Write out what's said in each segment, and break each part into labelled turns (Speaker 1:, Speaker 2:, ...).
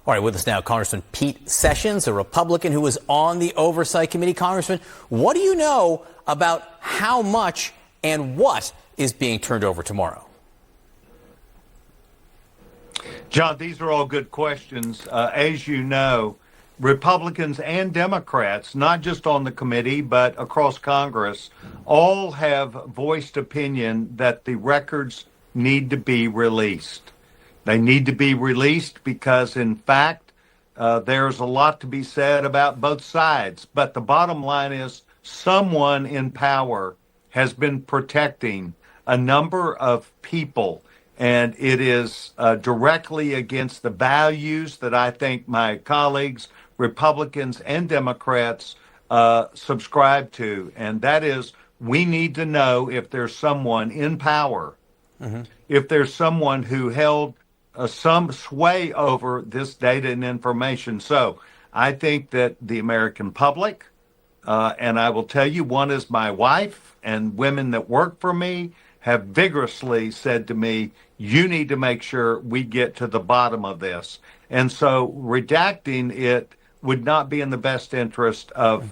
Speaker 1: All right, with us now, Congressman Pete Sessions, a Republican who was on the Oversight Committee. Congressman, what do you know about how much and what is being turned over tomorrow?
Speaker 2: John, these are all good questions. As you know, Republicans and Democrats, not just on the committee, but across Congress, all have voiced opinion that the records need to be released. They need to be released because, in fact, there's a lot to be said about both sides. But the bottom line is someone in power has been protecting a number of people, and it is directly against the values that I think my colleagues, Republicans and Democrats, subscribe to. And that is, we need to know if there's someone in power, if there's someone who held some sway over this data and information. So I think that the American public, and I will tell you, one is my wife and women that work for me, have vigorously said to me, you need to make sure we get to the bottom of this. And so redacting it would not be in the best interest of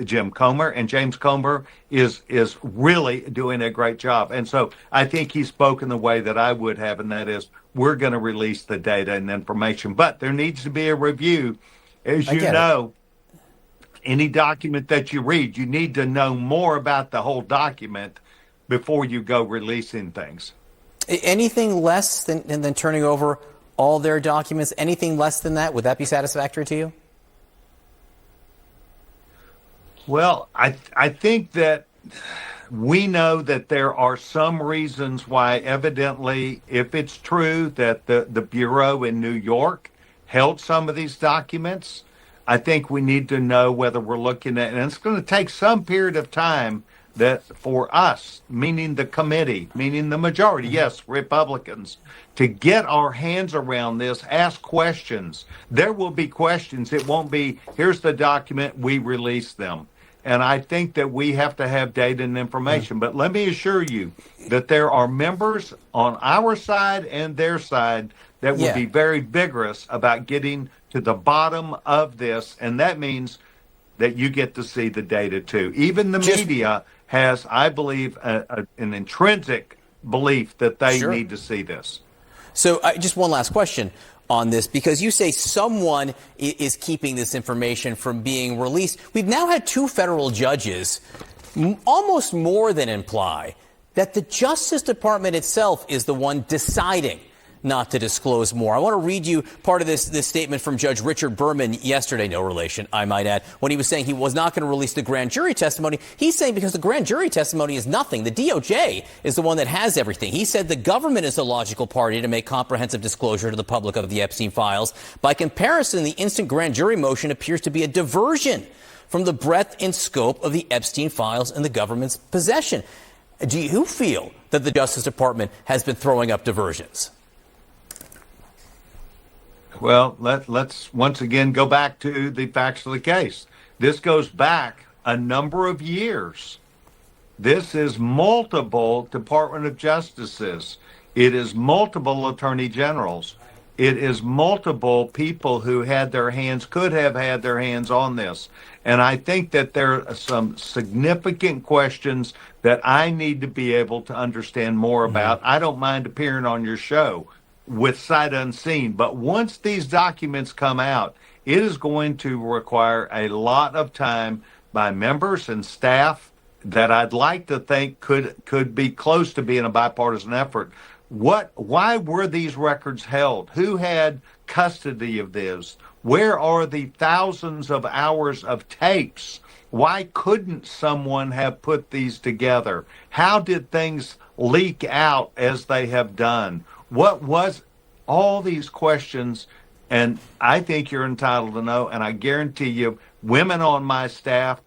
Speaker 2: Jim Comer, and James Comer is really doing a great job. And so I think he's spoken the way that I would have, and that is we're going to release the data and information. But there needs to be a review. As you know, any document that you read, you need to know more about the whole document before you go releasing things.
Speaker 1: Anything less than turning over all their documents, anything less than that, would that be satisfactory to you?
Speaker 2: Well, I think that we know that there are some reasons why, evidently, if it's true that the Bureau in New York held some of these documents, I think we need to know whether we're looking at, and it's going to take some period of time that for us, meaning the committee, meaning the majority, yes, Republicans, to get our hands around this, ask questions. There will be questions. It won't be, here's the document, we release them. And I think that we have to have data and information. But let me assure you that there are members on our side and their side that will be very vigorous about getting to the bottom of this. And that means that you get to see the data too. Even the media has, I believe, an intrinsic belief that they need to see this.
Speaker 1: So just one last question on this, because you say someone is keeping this information from being released. We've now had two federal judges almost more than imply that the Justice Department itself is the one deciding not to disclose more. I want to read you part of this statement from Judge Richard Berman yesterday, no relation, I might add, when he was saying he was not going to release the grand jury testimony. He's saying because the grand jury testimony is nothing. The DOJ is the one that has everything. He said the government is the logical party to make comprehensive disclosure to the public of the Epstein files. By comparison, the instant grand jury motion appears to be a diversion from the breadth and scope of the Epstein files in the government's possession. Do you feel that the Justice Department has been throwing up diversions?
Speaker 2: Well, let's once again go back to the facts of the case. This goes back a number of years. This is multiple Department of Justices. It is multiple attorney generals. It is multiple people who could have had their hands on this. And I think that there are some significant questions that I need to be able to understand more about. I don't mind appearing on your show with sight unseen. But once these documents come out, it is going to require a lot of time by members and staff that I'd like to think could be close to being a bipartisan effort. Why were these records held? Who had custody of this? Where are the thousands of hours of tapes? Why couldn't someone have put these together? How did things leak out as they have done? What was all these questions? And I think you're entitled to know, and I guarantee you, women on my staff,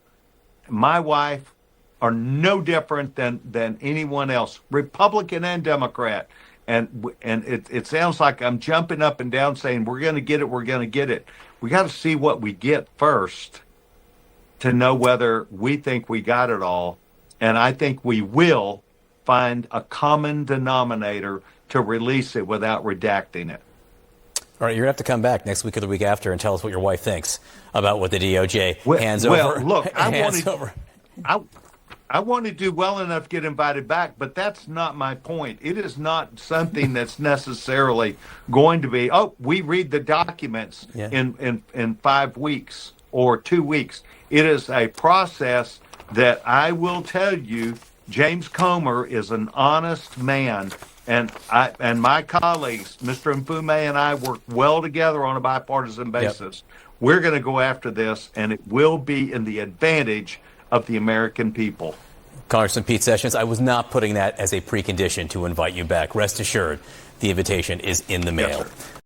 Speaker 2: my wife, are no different than anyone else, Republican and Democrat. And it sounds like I'm jumping up and down saying, we're going to get it, we're going to get it. We got to see what we get first to know whether we think we got it all. And I think we will find a common denominator to release it without redacting it.
Speaker 1: All right, you're going to have to come back next week or the week after and tell us what your wife thinks about what the DOJ hands
Speaker 2: well,
Speaker 1: over.
Speaker 2: Look,
Speaker 1: I
Speaker 2: I want to do well enough to get invited back, but that's not my point. It is not something that's necessarily going to be, oh, we read the documents in 5 weeks or 2 weeks. It is a process that I will tell you, James Comer is an honest man. And my colleagues, Mr. Mfume and I, work well together on a bipartisan basis. Yep. We're going to go after this, and it will be in the advantage of the American people.
Speaker 1: Congressman Pete Sessions, I was not putting that as a precondition to invite you back. Rest assured, the invitation is in the mail.
Speaker 2: Yes, sir.